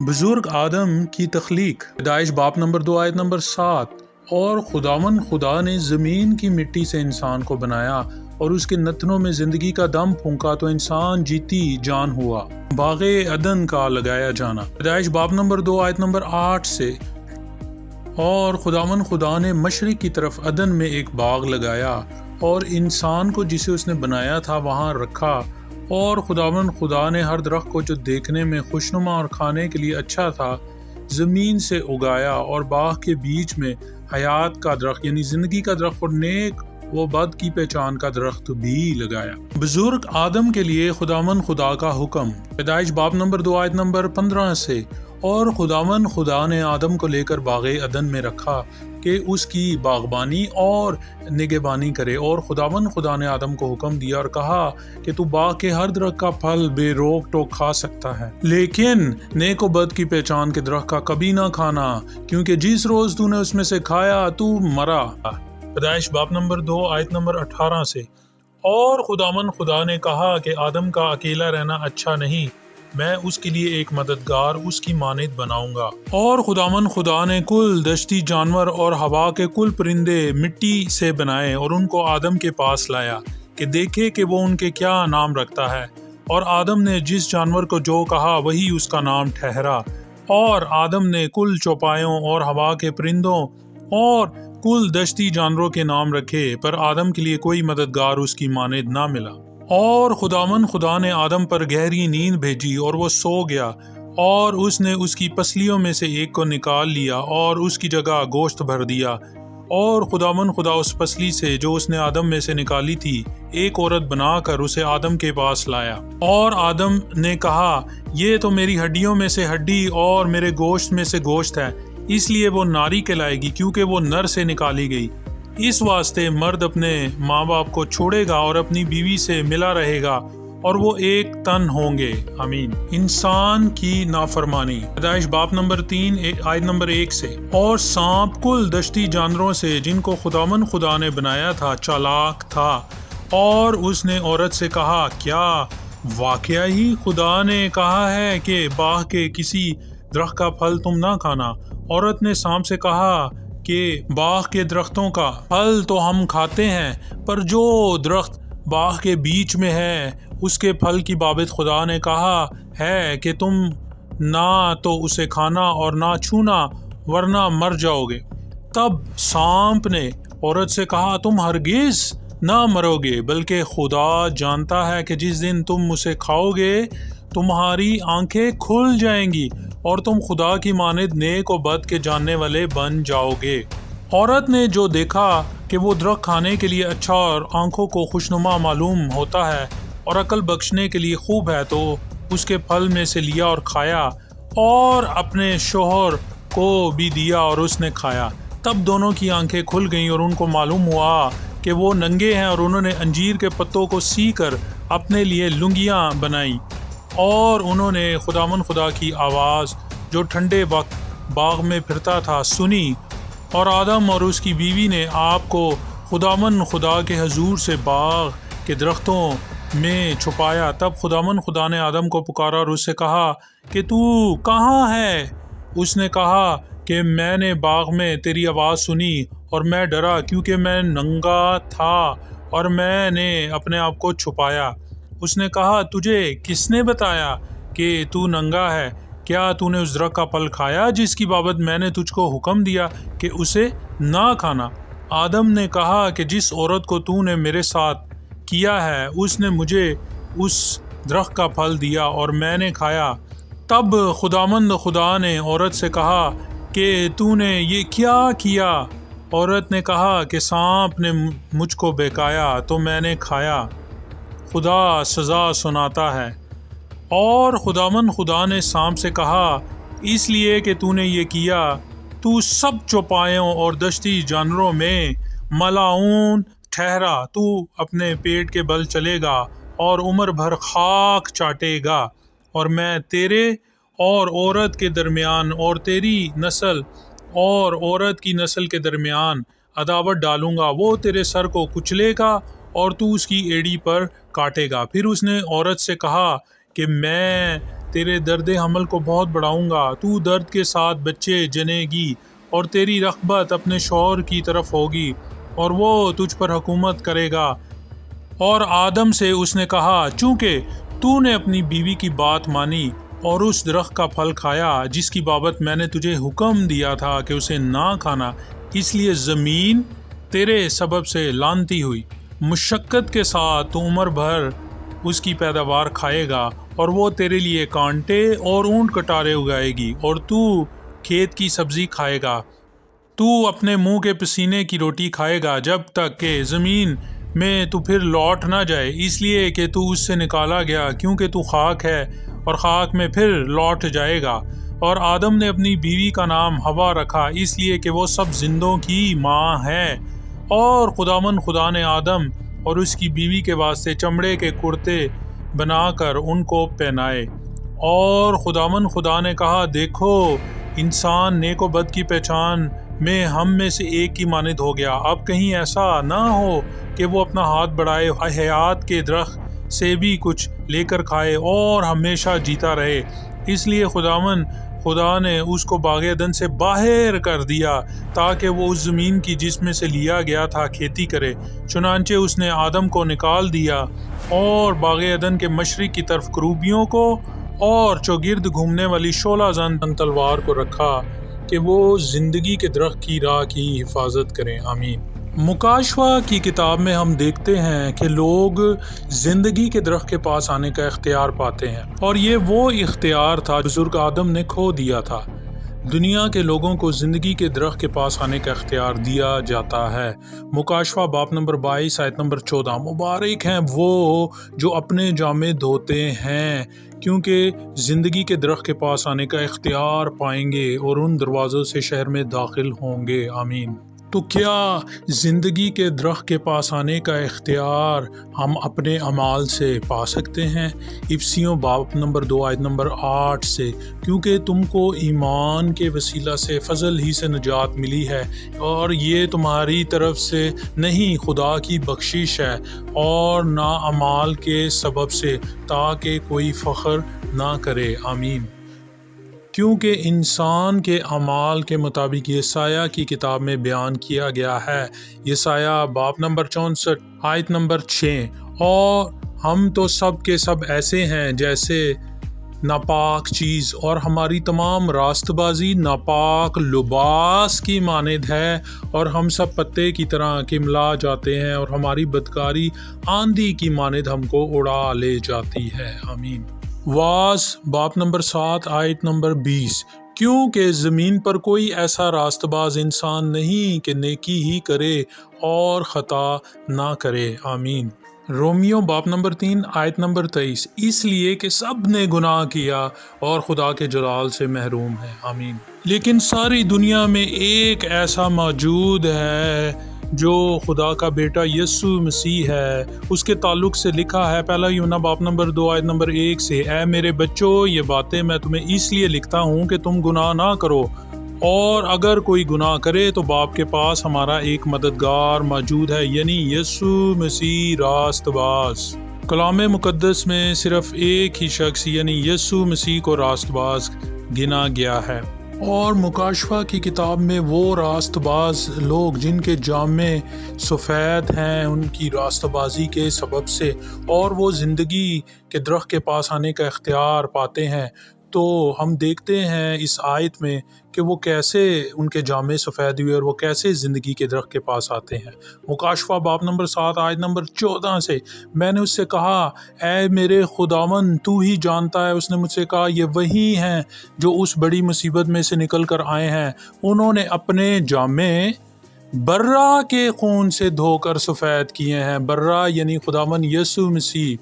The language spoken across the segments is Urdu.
بزرگ آدم کی تخلیق، پیدائش باب نمبر 2 آیت نمبر 7۔ اور خدا نے زمین کی مٹی سے انسان کو بنایا اور اس کے نتنوں میں زندگی کا دم پھونکا تو انسان جیتی جان ہوا۔ باغ عدن کا لگایا جانا، پیدائش باب نمبر 2 آیت نمبر 8 سے۔ اور خدا نے مشرق کی طرف عدن میں ایک باغ لگایا اور انسان کو جسے اس نے بنایا تھا وہاں رکھا۔ اور خدا نے ہر درخت کو جو دیکھنے میں خوشنما اور کھانے کے لیے اچھا تھا زمین سے اگایا، اور باغ کے بیچ میں حیات کا درخت یعنی زندگی کا درخت اور نیک و بد کی پہچان کا درخت بھی لگایا۔ بزرگ آدم کے لیے خدا کا حکم، پیدائش باب نمبر 2 آیت نمبر 15 سے۔ اور خدا نے آدم کو لے کر باغ عدن میں رکھا کہ اس کی باغبانی اور نگہبانی کرے۔ اور خدا نے آدم کو حکم دیا اور کہا کہ تو باغ کے ہر درخت کا پھل بے روک ٹوک کھا سکتا ہے، لیکن نیک و بد کی پہچان کے درخت کا کبھی نہ کھانا، کیونکہ جس روز تو نے اس میں سے کھایا تو مرا۔ پیدائش باب نمبر 2 آیت نمبر 18 سے۔ اور خدا نے کہا کہ آدم کا اکیلا رہنا اچھا نہیں، میں اس کے لیے ایک مددگار اس کی مانند بناؤں گا۔ اور خدا نے کل دشتی جانور اور ہوا کے کل پرندے مٹی سے بنائے اور ان کو آدم کے پاس لایا کہ دیکھے کہ وہ ان کے کیا نام رکھتا ہے۔ اور آدم نے جس جانور کو جو کہا وہی اس کا نام ٹھہرا۔ اور آدم نے کل چوپایوں اور ہوا کے پرندوں اور کل دشتی جانوروں کے نام رکھے، پر آدم کے لیے کوئی مددگار اس کی مانند نہ ملا۔ اور خدا نے آدم پر گہری نیند بھیجی اور وہ سو گیا، اور اس نے اس کی پسلیوں میں سے ایک کو نکال لیا اور اس کی جگہ گوشت بھر دیا۔ اور خدا اس پسلی سے جو اس نے آدم میں سے نکالی تھی ایک عورت بنا کر اسے آدم کے پاس لایا۔ اور آدم نے کہا، یہ تو میری ہڈیوں میں سے ہڈی اور میرے گوشت میں سے گوشت ہے، اس لیے وہ ناری کہلائے گی کیونکہ وہ نر سے نکالی گئی۔ اس واسطے مرد اپنے ماں باپ کو چھوڑے گا اور اپنی بیوی سے ملا رہے گا اور وہ ایک تن ہوں گے۔ آمین۔ انسان کی نافرمانی، پیدائش باب نمبر 3 آیت نمبر 1 سے۔ اور سانپ کل دشتی جانوروں سے جن کو خدا نے بنایا تھا چالاک تھا، اور اس نے عورت سے کہا، کیا واقعہ ہی خدا نے کہا ہے کہ باغ کے کسی درخت کا پھل تم نہ کھانا؟ عورت نے سانپ سے کہا کہ باغ کے درختوں کا پھل تو ہم کھاتے ہیں، پر جو درخت باغ کے بیچ میں ہے اس کے پھل کی بابت خدا نے کہا ہے کہ تم نہ تو اسے کھانا اور نہ چھونا ورنہ مر جاؤ گے۔ تب سانپ نے عورت سے کہا، تم ہرگز نہ مرو گے، بلکہ خدا جانتا ہے کہ جس دن تم اسے کھاؤ گے تمہاری آنکھیں کھل جائیں گی اور تم خدا کی مانند نیک و بد کے جاننے والے بن جاؤ گے۔ عورت نے جو دیکھا کہ وہ درخت کھانے کے لیے اچھا اور آنکھوں کو خوشنما معلوم ہوتا ہے اور عقل بخشنے کے لیے خوب ہے، تو اس کے پھل میں سے لیا اور کھایا اور اپنے شوہر کو بھی دیا اور اس نے کھایا۔ تب دونوں کی آنکھیں کھل گئیں اور ان کو معلوم ہوا کہ وہ ننگے ہیں، اور انہوں نے انجیر کے پتوں کو سی کر اپنے لیے لنگیاں بنائیں۔ اور انہوں نے خدا کی آواز جو ٹھنڈے وقت باغ میں پھرتا تھا سنی، اور آدم اور اس کی بیوی نے آپ کو خدا کے حضور سے باغ کے درختوں میں چھپایا۔ تب خدا نے آدم کو پکارا اور اس سے کہا کہ تو کہاں ہے؟ اس نے کہا کہ میں نے باغ میں تیری آواز سنی اور میں ڈرا کیونکہ میں ننگا تھا اور میں نے اپنے آپ کو چھپایا۔ اس نے کہا، تجھے کس نے بتایا کہ تو ننگا ہے؟ کیا تو نے اس درخت کا پھل کھایا جس کی بابت میں نے تجھ کو حکم دیا کہ اسے نہ کھانا؟ آدم نے کہا کہ جس عورت کو تو نے میرے ساتھ کیا ہے اس نے مجھے اس درخت کا پھل دیا اور میں نے کھایا۔ تب خدا نے عورت سے کہا کہ تو نے یہ کیا کیا؟ عورت نے کہا کہ سانپ نے مجھ کو بہکایا تو میں نے کھایا۔ خدا سزا سناتا ہے۔ اور خدا نے سانپ سے کہا، اس لیے کہ تو نے یہ کیا تو سب چوپایوں اور دشتی جانوروں میں ملعون ٹھہرا، تو اپنے پیٹ کے بل چلے گا اور عمر بھر خاک چاٹے گا، اور میں تیرے اور عورت کے درمیان اور تیری نسل اور عورت کی نسل کے درمیان عداوت ڈالوں گا، وہ تیرے سر کو کچلے گا اور تو اس کی ایڑی پر کاٹے گا۔ پھر اس نے عورت سے کہا کہ میں تیرے درد حمل کو بہت بڑھاؤں گا، تو درد کے ساتھ بچے جنے گی اور تیری رغبت اپنے شوہر کی طرف ہوگی اور وہ تجھ پر حکومت کرے گا۔ اور آدم سے اس نے کہا، چونکہ تو نے اپنی بیوی کی بات مانی اور اس درخت کا پھل کھایا جس کی بابت میں نے تجھے حکم دیا تھا کہ اسے نہ کھانا، اس لیے زمین تیرے سبب سے لعنتی ہوئی۔ مشقت کے ساتھ تو عمر بھر اس کی پیداوار کھائے گا اور وہ تیرے لیے کانٹے اور اونٹ کٹارے اگائے گی اور تو کھیت کی سبزی کھائے گا۔ تو اپنے منہ کے پسینے کی روٹی کھائے گا جب تک کہ زمین میں تو پھر لوٹ نہ جائے، اس لیے کہ تو اس سے نکالا گیا، کیونکہ تو خاک ہے اور خاک میں پھر لوٹ جائے گا۔ اور آدم نے اپنی بیوی کا نام ہوا رکھا، اس لیے کہ وہ سب زندوں کی ماں ہے۔ اور خدا نے آدم اور اس کی بیوی کے واسطے چمڑے کے کرتے بنا کر ان کو پہنائے۔ اور خدا نے کہا، دیکھو انسان نیک و بد کی پہچان میں ہم میں سے ایک کی مانند ہو گیا، اب کہیں ایسا نہ ہو کہ وہ اپنا ہاتھ بڑھائے حیات کے درخت سے بھی کچھ لے کر کھائے اور ہمیشہ جیتا رہے۔ اس لیے خدا نے اس کو باغ عدن سے باہر کر دیا تاکہ وہ اس زمین کی جس میں سے لیا گیا تھا کھیتی کرے۔ چنانچہ اس نے آدم کو نکال دیا اور باغ عدن کے مشرق کی طرف کروبیوں کو اور چوگرد گھومنے والی شعلہ زن تلوار کو رکھا کہ وہ زندگی کے درخت کی راہ کی حفاظت کریں۔ آمین۔ مکاشفہ کی کتاب میں ہم دیکھتے ہیں کہ لوگ زندگی کے درخت کے پاس آنے کا اختیار پاتے ہیں، اور یہ وہ اختیار تھا جو بزرگ آدم نے کھو دیا تھا۔ دنیا کے لوگوں کو زندگی کے درخت کے پاس آنے کا اختیار دیا جاتا ہے۔ مکاشفہ باب نمبر 22 آیت نمبر 14، مبارک ہیں وہ جو اپنے جامے دھوتے ہیں، کیونکہ زندگی کے درخت کے پاس آنے کا اختیار پائیں گے اور ان دروازوں سے شہر میں داخل ہوں گے۔ آمین۔ تو کیا زندگی کے درخت کے پاس آنے کا اختیار ہم اپنے اعمال سے پا سکتے ہیں؟ افسیوں باب نمبر 2 آیت نمبر 8 سے، کیونکہ تم کو ایمان کے وسیلہ سے فضل ہی سے نجات ملی ہے، اور یہ تمہاری طرف سے نہیں، خدا کی بخشش ہے، اور نہ اعمال کے سبب سے، تاکہ کوئی فخر نہ کرے۔ آمین۔ کیونکہ انسان کے اعمال کے مطابق یسایہ کی کتاب میں بیان کیا گیا ہے، یسایہ باب نمبر 64 آیت نمبر 6، اور ہم تو سب کے سب ایسے ہیں جیسے ناپاک چیز، اور ہماری تمام راست بازی ناپاک لباس کی مانند ہے، اور ہم سب پتے کی طرح کملا جاتے ہیں، اور ہماری بدکاری آندھی کی مانند ہم کو اڑا لے جاتی ہے۔ آمین۔ واعظ باب نمبر 7 آیت نمبر 20، کیونکہ زمین پر کوئی ایسا راست باز انسان نہیں کہ نیکی ہی کرے اور خطا نہ کرے۔ آمین۔ رومیو باب نمبر 3 آیت نمبر 23، اس لیے کہ سب نے گناہ کیا اور خدا کے جلال سے محروم ہے۔ آمین۔ لیکن ساری دنیا میں ایک ایسا موجود ہے جو خدا کا بیٹا یسوع مسیح ہے۔ اس کے تعلق سے لکھا ہے پہلا یوحنا باب نمبر 2 آیت نمبر 1 سے، اے میرے بچوں، یہ باتیں میں تمہیں اس لیے لکھتا ہوں کہ تم گناہ نہ کرو، اور اگر کوئی گناہ کرے تو باپ کے پاس ہمارا ایک مددگار موجود ہے، یعنی یسوع مسیح راست باز۔ کلام مقدس میں صرف ایک ہی شخص یعنی یسوع مسیح کو راست باز گنا گیا ہے، اور مکاشفہ کی کتاب میں وہ راست باز لوگ جن کے جامے سفید ہیں ان کی راست بازی کے سبب سے، اور وہ زندگی کے درخت کے پاس آنے کا اختیار پاتے ہیں، تو ہم دیکھتے ہیں اس آیت میں کہ وہ کیسے ان کے جامے سفید ہوئے اور وہ کیسے زندگی کے درخت کے پاس آتے ہیں۔ مکاشفہ باب نمبر 7 آیت نمبر 14 سے، میں نے اس سے کہا، اے میرے خداوند، تو ہی جانتا ہے۔ اس نے مجھ سے کہا، یہ وہی ہیں جو اس بڑی مصیبت میں سے نکل کر آئے ہیں، انہوں نے اپنے جامے برا کے خون سے دھو کر سفید کیے ہیں۔ برا یعنی خداوند یسوع مسیح،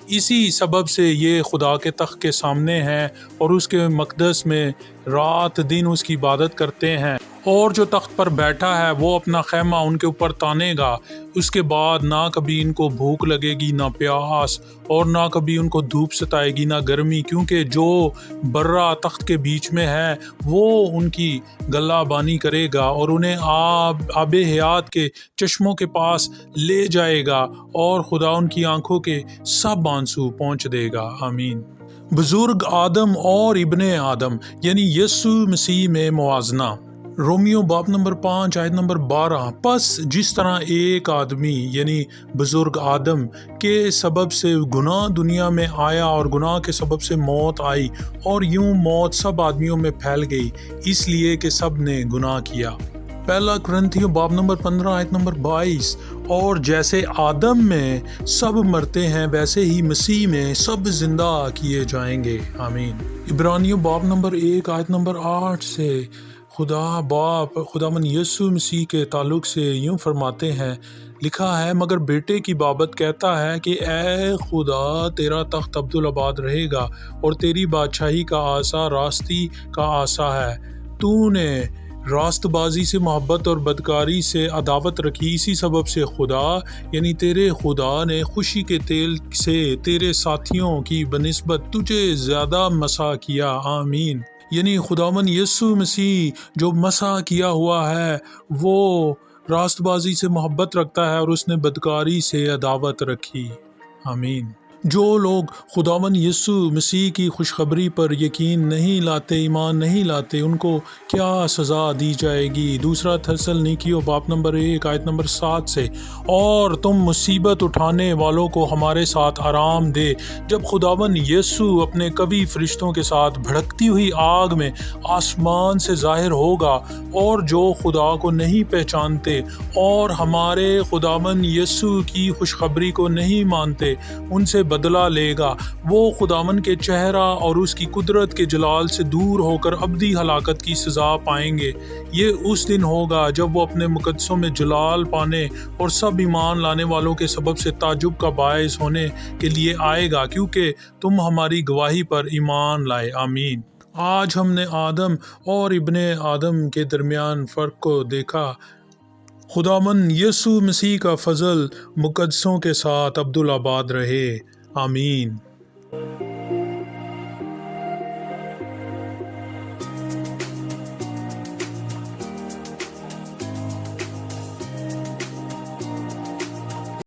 اسی سبب سے یہ خدا کے تخت کے سامنے ہیں اور اس کے مقدس میں رات دن اس کی عبادت کرتے ہیں، اور جو تخت پر بیٹھا ہے وہ اپنا خیمہ ان کے اوپر تانے گا۔ اس کے بعد نہ کبھی ان کو بھوک لگے گی نہ پیاس، اور نہ کبھی ان کو دھوپ ستائے گی نہ گرمی، کیونکہ جو برا تخت کے بیچ میں ہے وہ ان کی گلہ بانی کرے گا اور انہیں آب حیات کے چشموں کے پاس لے جائے گا، اور خدا ان کی آنکھوں کے سب آنسو پونچھ دے گا۔ آمین۔ بزرگ آدم اور ابن آدم یعنی یسوع مسیح میں موازنہ۔ رومیو باب نمبر 5 آیت نمبر 12۔ پس جس طرح ایک آدمی یعنی بزرگ آدم کے سبب سے گناہ دنیا میں آیا اور گناہ کے سبب سے موت آئی، اور یوں موت سب آدمیوں میں پھیل گئی اس لیے کہ سب نے گناہ کیا۔ پہلا کرنتھیوں باب نمبر 15 آیت نمبر 22۔ اور جیسے آدم میں سب مرتے ہیں ویسے ہی مسیح میں سب زندہ کیے جائیں گے، آمین۔ عبرانیوں باب نمبر 1 آیت نمبر 8 سے خدا باپ خداوند یسوع مسیح کے تعلق سے یوں فرماتے ہیں، لکھا ہے، مگر بیٹے کی بابت کہتا ہے کہ اے خدا تیرا تخت عبدالآباد رہے گا اور تیری بادشاہی کا عصا راستی کا عصا ہے۔ تو نے راست بازی سے محبت اور بدکاری سے عداوت رکھی، اسی سبب سے خدا یعنی تیرے خدا نے خوشی کے تیل سے تیرے ساتھیوں کی بنسبت تجھے زیادہ مسح کیا، آمین۔ یعنی خداوند یسوع مسیح جو مسح کیا ہوا ہے وہ راست بازی سے محبت رکھتا ہے اور اس نے بدکاری سے عداوت رکھی، آمین۔ جو لوگ خداوند یسوع مسیح کی خوشخبری پر یقین نہیں لاتے، ایمان نہیں لاتے، ان کو کیا سزا دی جائے گی؟ دوسرا تھسلنیکیوں باب نمبر 1 آیت نمبر 7 سے، اور تم مصیبت اٹھانے والوں کو ہمارے ساتھ آرام دے جب خداوند یسوع اپنے کبھی فرشتوں کے ساتھ بھڑکتی ہوئی آگ میں آسمان سے ظاہر ہوگا، اور جو خدا کو نہیں پہچانتے اور ہمارے خداوند یسوع کی خوشخبری کو نہیں مانتے ان سے بدلہ لے گا۔ وہ خداوند کے چہرہ اور اس کی قدرت کے جلال سے دور ہو کر ابدی ہلاکت کی سزا پائیں گے۔ یہ اس دن ہوگا جب وہ اپنے مقدسوں میں جلال پانے اور سب ایمان لانے والوں کے سبب سے تعجب کا باعث ہونے کے لیے آئے گا، کیونکہ تم ہماری گواہی پر ایمان لائے، آمین۔ آج ہم نے آدم اور ابن آدم کے درمیان فرق کو دیکھا۔ خداوند یسوع مسیح کا فضل مقدسوں کے ساتھ عبدالآباد رہے، آمین۔